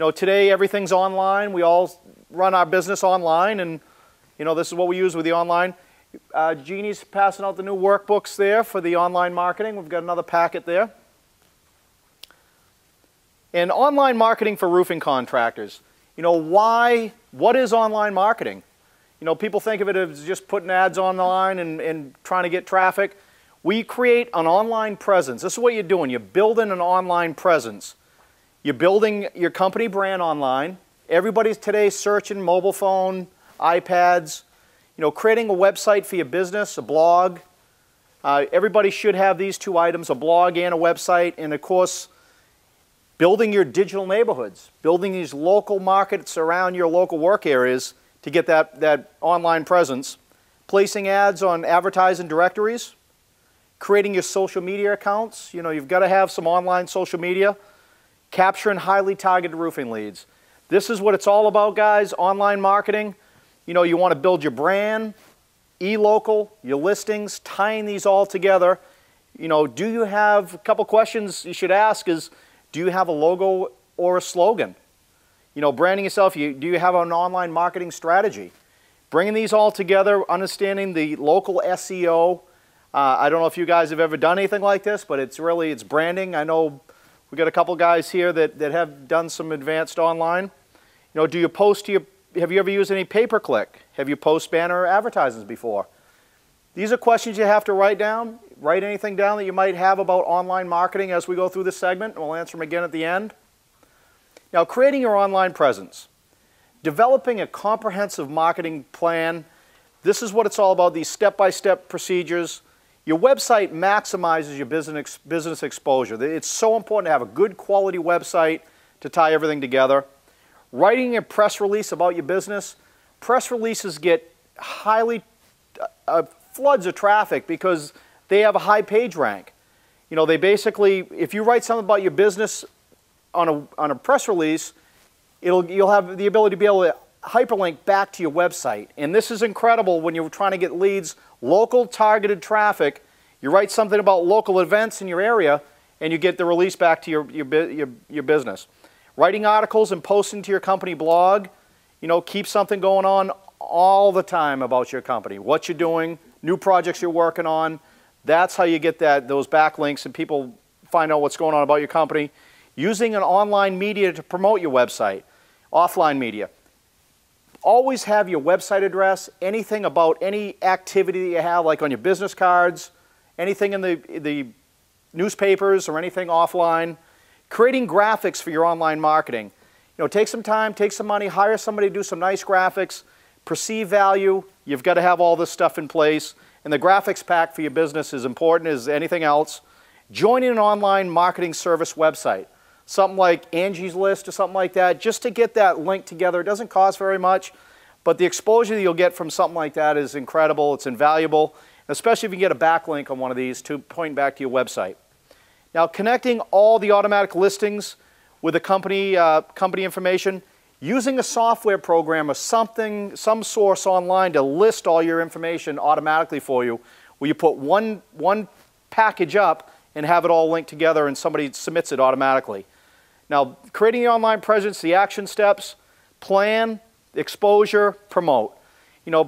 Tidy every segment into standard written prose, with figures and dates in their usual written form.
today everything's online. We all run our business online, and this is what we use with the online. Jeannie's passing out the new workbooks there for the online marketing. We've got another packet there. And online marketing for roofing contractors. What is online marketing? People think of it as just putting ads online and trying to get traffic. We create an online presence. This is what you're doing. You're building an online presence. You're building your company brand online. Everybody's today searching mobile phone, iPads, creating a website for your business, a blog. Everybody should have these two items, a blog and a website, and of course, building your digital neighborhoods, building these local markets around your local work areas to get that online presence, placing ads on advertising directories, creating your social media accounts. You've got to have some online social media, capturing highly targeted roofing leads. This is what it's all about, guys, online marketing. You want to build your brand, e-local, your listings, tying these all together. Do you have, a couple questions you should ask is, do you have a logo or a slogan? Branding yourself, do you have an online marketing strategy? Bringing these all together, understanding the local SEO. I don't know if you guys have ever done anything like this, but it's branding. I know we got a couple guys here that have done some advanced online. Do you post to have you ever used any pay-per-click? Have you post banner advertisements before? These are questions you have to write down. Write anything down that you might have about online marketing as we go through this segment, and we'll answer them again at the end. Now, creating your online presence. Developing a comprehensive marketing plan. This is what it's all about, these step-by-step procedures. Your website maximizes your business exposure. It's so important to have a good quality website to tie everything together. Writing a press release about your business. Press releases get floods of traffic because they have a high page rank. They basically, if you write something about your business on a press release, you'll have the ability to be able to hyperlink back to your website. And this is incredible when you're trying to get leads, local targeted traffic. You write something about local events in your area, and you get the release back to your business. Writing articles and posting to your company blog, keep something going on all the time about your company, what you're doing, new projects you're working on. That's how you get those backlinks and people find out what's going on about your company. Using an online media to promote your website, offline media. Always have your website address, anything about any activity that you have, like on your business cards, anything in the newspapers or anything offline. Creating graphics for your online marketing. Take some time, take some money, hire somebody to do some nice graphics, perceive value. You've got to have all this stuff in place. And the graphics pack for your business is important as anything else. Joining an online marketing service website. Something like Angie's List or something like that, just to get that link together. It doesn't cost very much, but the exposure that you'll get from something like that is incredible. It's invaluable, especially if you get a backlink on one of these to point back to your website. Now, connecting all the automatic listings with the company information, using a software program or some source online to list all your information automatically for you, where you put one package up and have it all linked together and somebody submits it automatically. Now, creating the online presence, the action steps, plan, exposure, promote.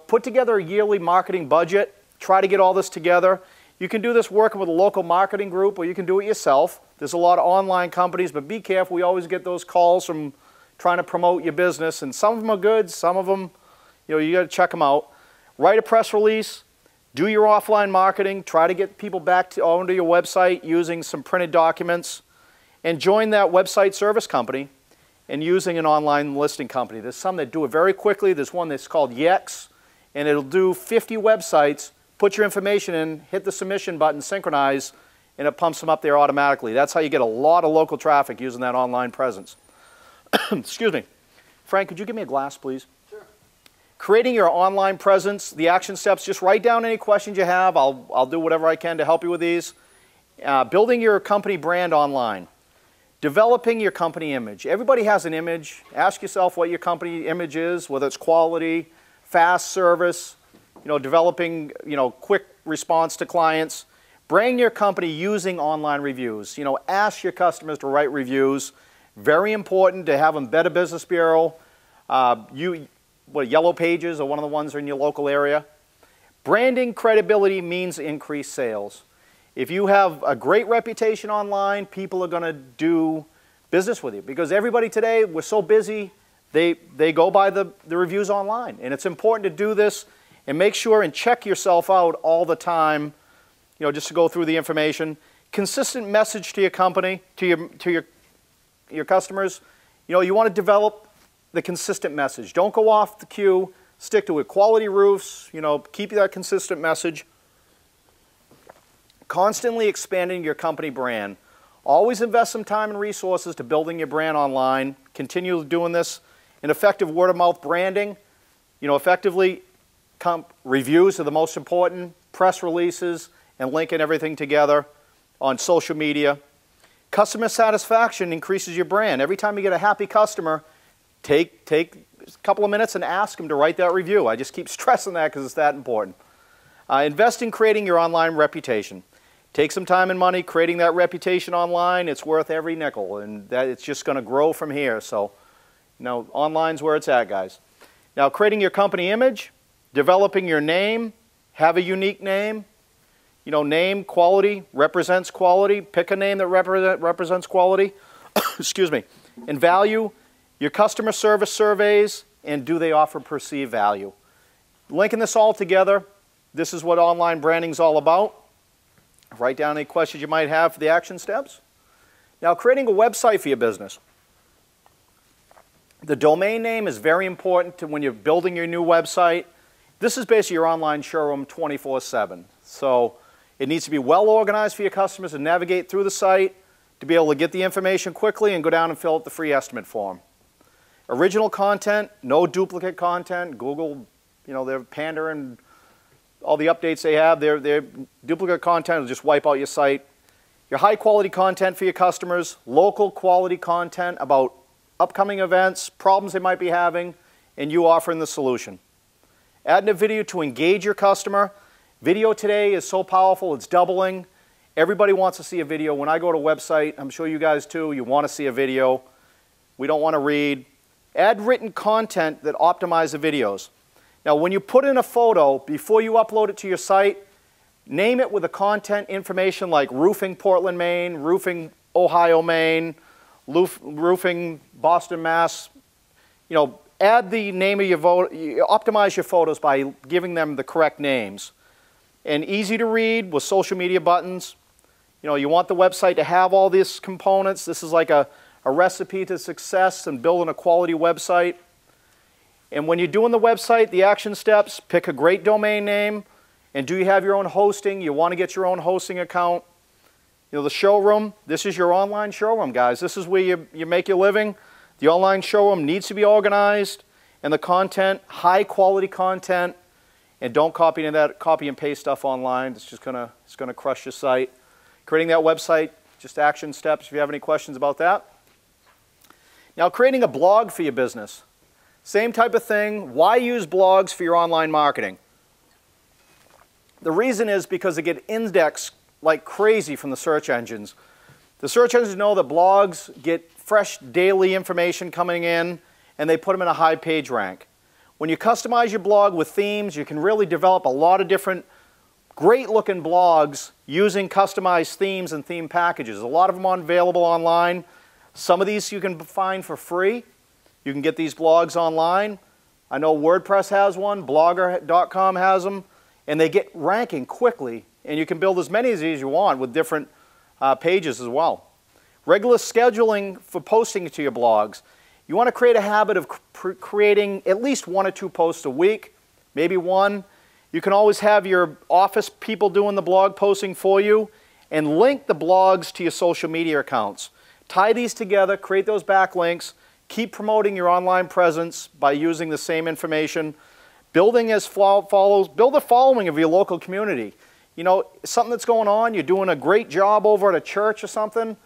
Put together a yearly marketing budget, try to get all this together. You can do this working with a local marketing group, or you can do it yourself. There's a lot of online companies, but be careful. We always get those calls from trying to promote your business, and some of them are good, some of them, you got to check them out. Write a press release, do your offline marketing, try to get people back onto your website using some printed documents, and join that website service company and using an online listing company. There's some that do it very quickly. There's one that's called Yex, and it'll do 50 websites. Put your information in, hit the submission button, synchronize, and it pumps them up there automatically. That's how you get a lot of local traffic using that online presence. Excuse me. Frank, could you give me a glass, please? Sure. Creating your online presence, the action steps, just write down any questions you have. I'll do whatever I can to help you with these. Building your company brand online. Developing your company image. Everybody has an image. Ask yourself what your company image is, whether it's quality, fast service, developing, quick response to clients. Brand your company using online reviews. Ask your customers to write reviews. Very important to have them Better Business Bureau. Yellow Pages are one of the ones in your local area. Branding credibility means increased sales. If you have a great reputation online, people are going to do business with you. Because everybody today, we're so busy, they go by the reviews online. And it's important to do this and make sure and check yourself out all the time, just to go through the information. Consistent message to your company, to your customers. You want to develop the consistent message. Don't go off the cue. Stick to it. Quality roofs, keep that consistent message. Constantly expanding your company brand. Always invest some time and resources to building your brand online. Continue doing this. And effective word-of-mouth branding. Effectively, reviews are the most important. Press releases and linking everything together on social media. Customer satisfaction increases your brand. Every time you get a happy customer, take a couple of minutes and ask them to write that review. I just keep stressing that because it's that important. Invest in creating your online reputation. Take some time and money creating that reputation online. It's worth every nickel, and it's just going to grow from here. So, online's where it's at, guys. Now, creating your company image, developing your name, have a unique name. Name, quality, represents quality. Pick a name that represents quality. Excuse me. And value, your customer service surveys, and do they offer perceived value? Linking this all together, this is what online branding is all about. Write down any questions you might have for the action steps. Now, creating a website for your business. The domain name is very important when you're building your new website. This is basically your online showroom 24/7. So it needs to be well organized for your customers to navigate through the site, to be able to get the information quickly and go down and fill out the free estimate form. Original content, no duplicate content. Google, they're pandering all the updates they have. Their duplicate content will just wipe out your site. Your high quality content for your customers, local quality content about upcoming events, problems they might be having, and you offering the solution. Adding a video to engage your customer. Video today is so powerful, it's doubling. Everybody wants to see a video. When I go to a website, I'm sure you guys too, you want to see a video. We don't want to read. Add written content that optimize the videos. Now, when you put in a photo, before you upload it to your site, name it with the content information like roofing Portland, Maine, roofing Ohio, Maine, roofing Boston, Mass. Add the name of your optimize your photos by giving them the correct names. And easy to read with social media buttons. You want the website to have all these components. This is like a recipe to success in building a quality website. And when you're doing the website, the action steps, pick a great domain name. And do you have your own hosting? You want to get your own hosting account. The showroom, this is your online showroom, guys. This is where you make your living. The online showroom needs to be organized. And the content, high quality content. And don't copy and paste stuff online. It's just gonna crush your site. Creating that website, just action steps if you have any questions about that. Now, creating a blog for your business. Same type of thing. Why use blogs for your online marketing? The reason is because they get indexed like crazy from the search engines. The search engines know that blogs get fresh daily information coming in, and they put them in a high page rank. When you customize your blog with themes, you can really develop a lot of different great-looking blogs using customized themes and theme packages. A lot of them are available online. Some of these you can find for free. You can get these blogs online. I know WordPress has one, Blogger.com has them, and they get ranking quickly, and you can build as many as you want with different pages as well. Regular scheduling for posting to your blogs. You want to create a habit of creating at least 1 or 2 posts a week, maybe 1. You can always have your office people doing the blog posting for you and link the blogs to your social media accounts. Tie these together, create those backlinks, keep promoting your online presence by using the same information. Building as follows, build a following of your local community. Something that's going on, you're doing a great job over at a church or something,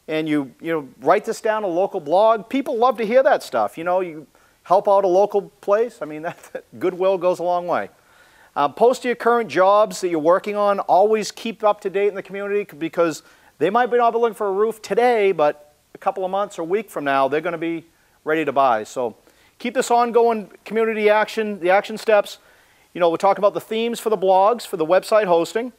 and you write this down in a local blog. People love to hear that stuff. You help out a local place. I mean, that goodwill goes a long way. Post your current jobs that you're working on. Always keep up to date in the community because they might be not be looking for a roof today, but a couple of months or a week from now, they're going to be ready to buy. So keep this ongoing community action, the action steps. You know, we'll talk about the themes for the blogs, for the website hosting,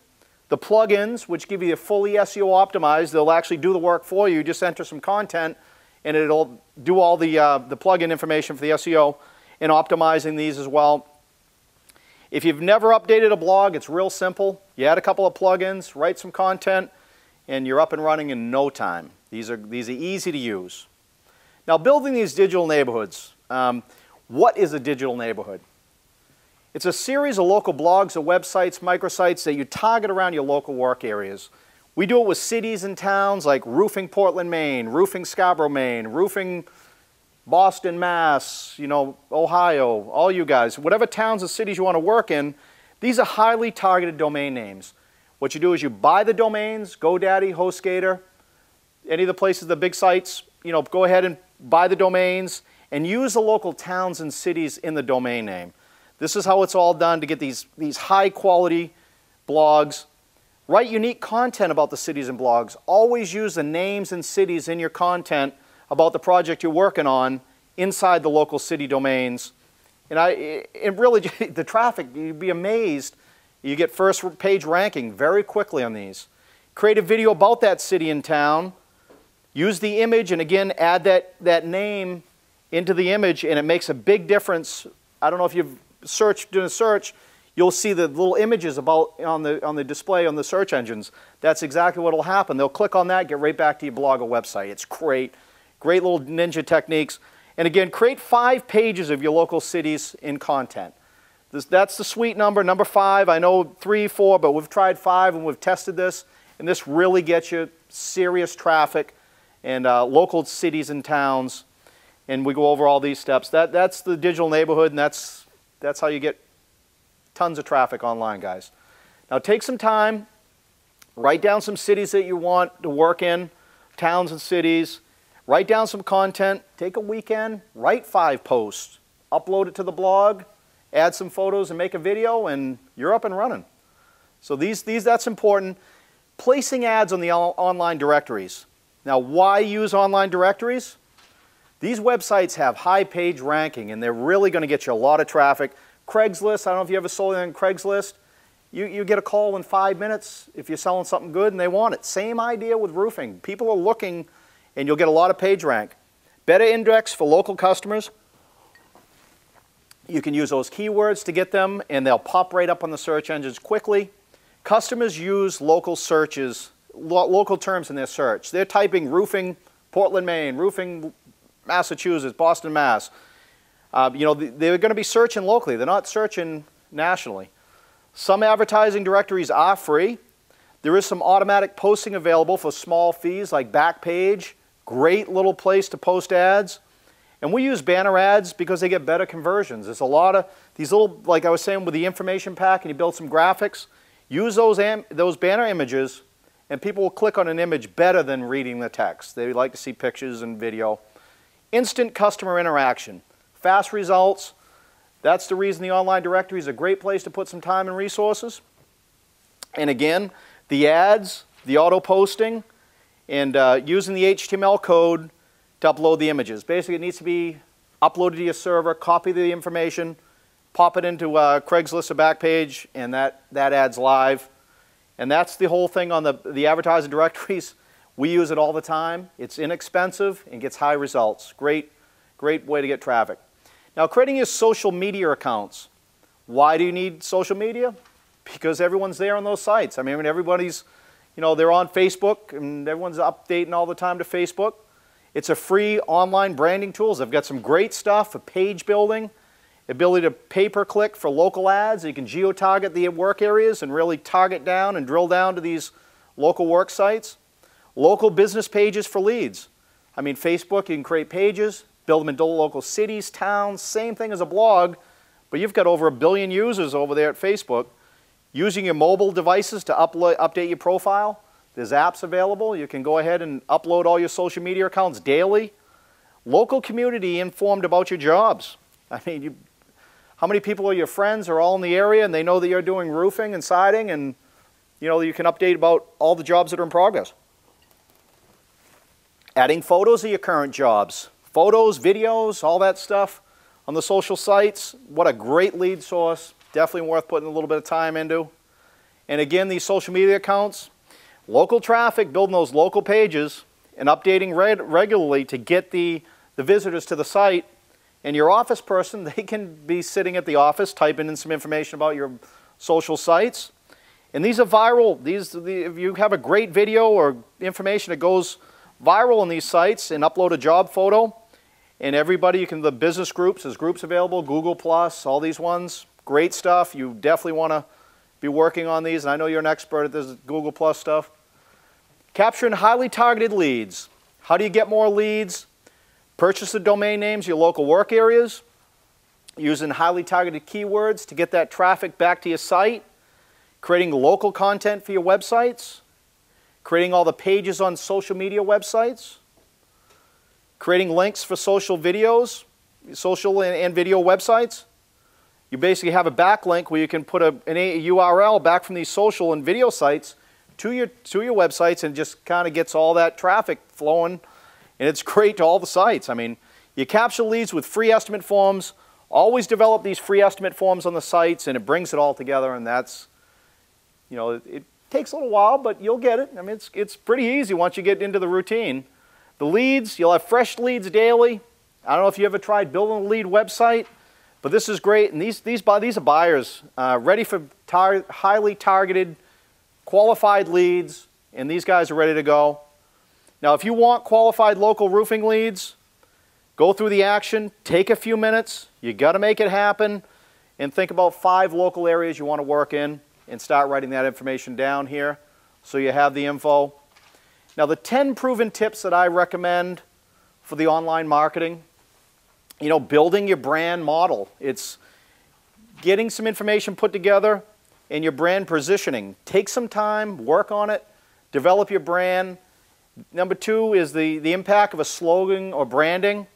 the plugins, which give you a fully SEO optimized. They'll actually do the work for you. Just enter some content, and it'll do all the plugin information for the SEO and optimizing these as well. If you've never updated a blog, it's real simple. You add a couple of plugins, write some content, and you're up and running in no time. These are easy to use. Now, building these digital neighborhoods. What is a digital neighborhood? It's a series of local blogs or websites, microsites that you target around your local work areas. We do it with cities and towns like Roofing Portland, Maine, Roofing Scarborough, Maine, Roofing Boston, Mass, you know, Ohio, all you guys. Whatever towns and cities you want to work in, these are highly targeted domain names. What you do is you buy the domains, GoDaddy, HostGator, any of the places, the big sites, you know, go ahead and buy the domains and use the local towns and cities in the domain name. This is how it's all done to get these high quality blogs. Write unique content about the cities and blogs. Always use the names and cities in your content about the project you're working on inside the local city domains. And really, the traffic, you'd be amazed. You get first page ranking very quickly on these. Create a video about that city and town. Use the image, and again, add that name into the image, and it makes a big difference. I don't know if you've done a search, you'll see the little images about on the display on the search engines. That's exactly what will happen. They'll click on that, get right back to your blog or website. It's great. Great little ninja techniques. And again, create 5 pages of your local cities in content. That's the sweet number, number 5. I know 3, 4, but we've tried 5 and we've tested this. And this really gets you serious traffic and local cities and towns. And we go over all these steps. That's the digital neighborhood, and that's how you get tons of traffic online, guys. Now take some time, write down some cities that you want to work in, towns and cities. Write down some content, take a weekend, write 5 posts, upload it to the blog, add some photos and make a video, and you're up and running. So that's important. Placing ads on the online directories. Now, why use online directories? These websites have high page ranking, and they're really going to get you a lot of traffic. Craigslist, I don't know if you ever sold it on Craigslist. You get a call in 5 minutes if you're selling something good and they want it. Same idea with roofing. People are looking, and you'll get a lot of page rank. Better index for local customers. You can use those keywords to get them, and they'll pop right up on the search engines quickly. Customers use local searches, local terms in their search. They're typing roofing Portland, Maine, roofing Massachusetts, Boston, Mass. You know, they're going to be searching locally. They're not searching nationally. Some advertising directories are free. There is some automatic posting available for small fees like Backpage. Great little place to post ads. And we use banner ads because they get better conversions. There's a lot of these little, like I was saying with the information pack, and you build some graphics. Use those banner images, and people will click on an image better than reading the text. They like to see pictures and video. Instant customer interaction. Fast results. That's the reason the online directory is a great place to put some time and resources. And again, the ads, the auto posting, and using the HTML code to upload the images. Basically, it needs to be uploaded to your server, copy the information, pop it into Craigslist or Backpage, and that ad's live. And that's the whole thing on the advertising directories. We use it all the time. It's inexpensive and gets high results. Great way to get traffic. Now, creating your social media accounts. Why do you need social media? Because everyone's there on those sites. I mean, everybody's, you know, they're on Facebook, and everyone's updating all the time to Facebook. It's a free online branding tool. They've got some great stuff for page building, ability to pay-per-click for local ads. You can geo-target the work areas and really target down and drill down to these local work sites. Local business pages for leads. I mean, Facebook, you can create pages, build them in local cities, towns, same thing as a blog, but you've got over 1 billion users over there at Facebook. Using your mobile devices to update your profile. There's apps available. You can go ahead and upload all your social media accounts daily. Local community informed about your jobs. I mean, how many people are your friends are all in the area and they know that you're doing roofing and siding, and you know you can update about all the jobs that are in progress. Adding photos of your current jobs. Photos, videos, all that stuff on the social sites. What a great lead source. Definitely worth putting a little bit of time into. And again, these social media accounts, local traffic, building those local pages and updating regularly to get the visitors to the site. And your office person, they can be sitting at the office typing in some information about your social sites. And these are viral. If you have a great video or information that goes viral on these sites and upload a job photo, and everybody, the business groups, there's groups available, Google+, all these ones, great stuff. You definitely want to be working on these, and I know you're an expert at this Google+ stuff. Capturing highly targeted leads. How do you get more leads? Purchase the domain names, your local work areas, using highly targeted keywords to get that traffic back to your site, creating local content for your websites, creating all the pages on social media websites, creating links for social videos, social and video websites. You basically have a backlink where you can put a URL back from these social and video sites to your websites, and just kind of gets all that traffic flowing, and it's great to all the sites. I mean, you capture leads with free estimate forms. Always develop these free estimate forms on the sites, and it brings it all together, and that's, you know, it takes a little while, but you'll get it. I mean, it's pretty easy once you get into the routine. The leads, you'll have fresh leads daily. I don't know if you ever tried building a lead website, but this is great. And these are buyers ready for highly targeted, qualified leads, and these guys are ready to go. Now, if you want qualified local roofing leads, go through the action, take a few minutes. You got to make it happen, and think about 5 local areas you want to work in, and start writing that information down here so you have the info. Now, the 10 proven tips that I recommend for the online marketing, you know, building your brand model. It's getting some information put together and your brand positioning. Take some time, work on it, develop your brand. Number 2 is the impact of a slogan or branding.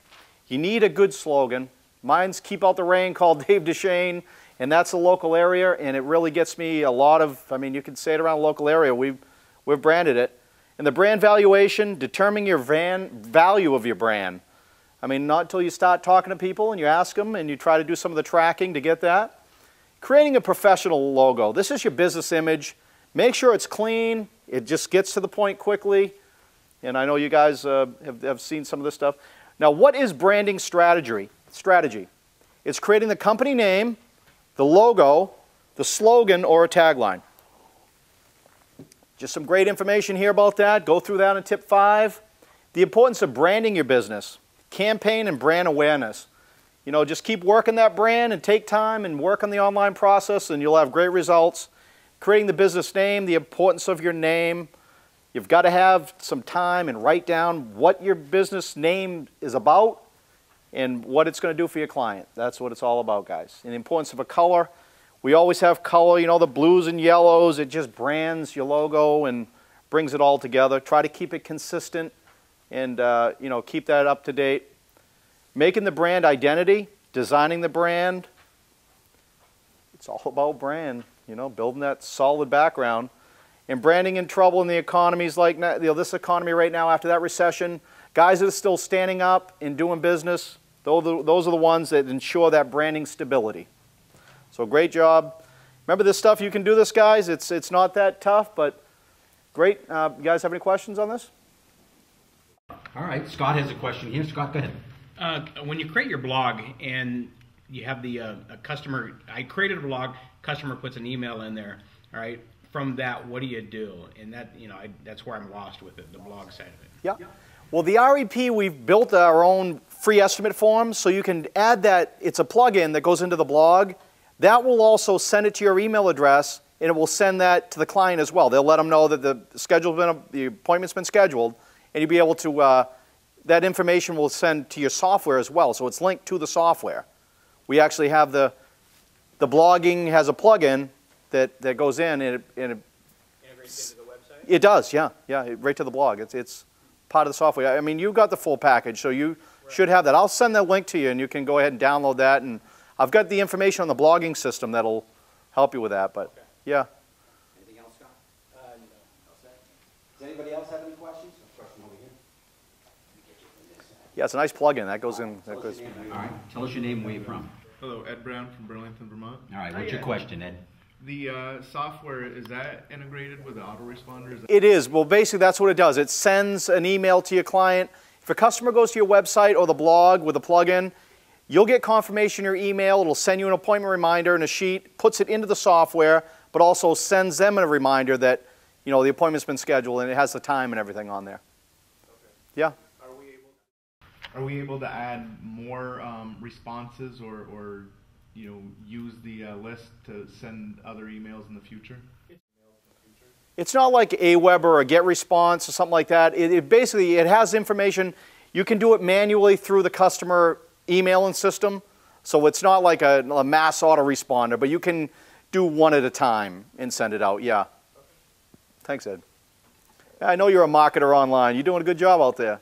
You need a good slogan. Mine's Keep Out the Rain, called Dave Duchesne, and that's a local area, and it really gets me a lot of, I mean, you can say it around the local area. We've branded it. And the brand valuation, determining your value of your brand. I mean, not until you start talking to people and you ask them and you try to do some of the tracking to get that. Creating a professional logo. This is your business image. Make sure it's clean. It just gets to the point quickly. And I know you guys have seen some of this stuff. Now, what is branding strategy? It's creating the company name, the logo, the slogan, or a tagline. Just some great information here about that. Go through that in tip 5. The importance of branding your business. Campaign and brand awareness. You know, just keep working that brand and take time and work on the online process, and you'll have great results. Creating the business name, the importance of your name. You've got to have some time and write down what your business name is about and what it's going to do for your client. That's what it's all about, guys. And the importance of a color. We always have color, you know, the blues and yellows. It just brands your logo and brings it all together. Try to keep it consistent and, you know, keep that up to date. Making the brand identity, designing the brand. It's all about brand, you know, building that solid background. And branding in trouble in the economies like, you know, this economy right now after that recession. Guys that are still standing up and doing business, those are the ones that ensure that branding stability. So great job. Remember this stuff, you can do this, guys. It's not that tough, but great. You guys have any questions on this? All right, Scott has a question here. Scott, go ahead. When you create your blog and you have the a customer, I created a blog, customer puts an email in there, all right? From that, what do you do? And that, you know, that's where I'm lost with it, the blog side of it. Yeah. Well, the REP, we've built our own free estimate form, so you can add that. It's a plugin that goes into the blog. That will also send it to your email address, and it will send that to the client as well. They'll let them know that the appointment's been scheduled, and you'll be able to, that information will send to your software as well, so it's linked to the software. We actually have the blogging has a plugin that goes in, and it Integrates into the website? It does, yeah, right to the blog. It's part of the software. I mean, you got the full package, so you should have that. I'll send that link to you, and you can go ahead and download that. And I've got the information on the blogging system that'll help you with that. But okay. Yeah. Anything else, Scott? No. Does anybody else have any questions? A question over here. Yeah, it's a nice plug-in. That goes in. That goes. All right. Tell us your name and where you're from. Hello, Ed Brown from Burlington, Vermont. All right. What's your question, Ed? The software, is that integrated with the autoresponder? It is. Well, basically, that's what it does. It sends an email to your client. If a customer goes to your website or the blog with a plugin, you'll get confirmation in your email. It'll send you an appointment reminder in a sheet, puts it into the software, but also sends them a reminder that, you know, the appointment's been scheduled and it has the time and everything on there. Okay. Yeah. Are we able to add more responses or you know, use the list to send other emails in the future? It's not like Aweber or a GetResponse or something like that. It basically, it has information. You can do it manually through the customer emailing system. So it's not like a mass autoresponder, but you can do one at a time and send it out, yeah. Thanks, Ed. Yeah, I know you're a marketer online. You're doing a good job out there.